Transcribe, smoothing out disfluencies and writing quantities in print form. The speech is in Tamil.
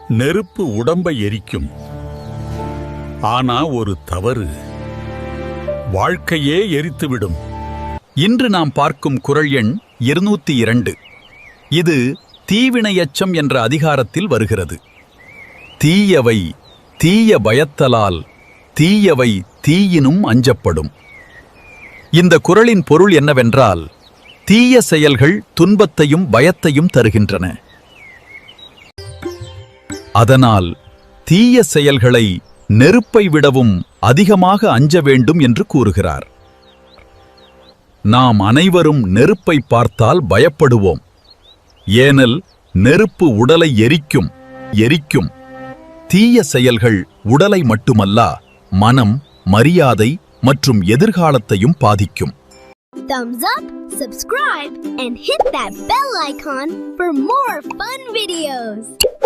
நெருப்பு உடம்பை எரிக்கும். ஆனா ஒரு தவறு வாழ்க்கையே எரித்துவிடும். இன்று நாம் பார்க்கும் குறள் எண் 202. இது தீவினையச்சம் என்ற அதிகாரத்தில் வருகிறது. தீயவை தீய பயத்தலால் தீயவை தீயினும் அஞ்சப்படும். இந்த குறளின் பொருள் என்னவென்றால், தீய செயல்கள் துன்பத்தையும் பயத்தையும் தருகின்றன. அதனால் தீய செயல்களை நெருப்பை விடவும் அதிகமாக அஞ்ச வேண்டும் என்று கூறுகிறார். நாம் அனைவரும் நெருப்பை பார்த்தால் பயப்படுவோம். ஏனெல் நெருப்பு உடலை எரிக்கும். தீய செயல்கள் உடலை மட்டுமல்ல, மனம், மரியாதை மற்றும் எதிர்காலத்தையும் பாதிக்கும். Thumbs up, subscribe, and hit that bell icon for more fun videos.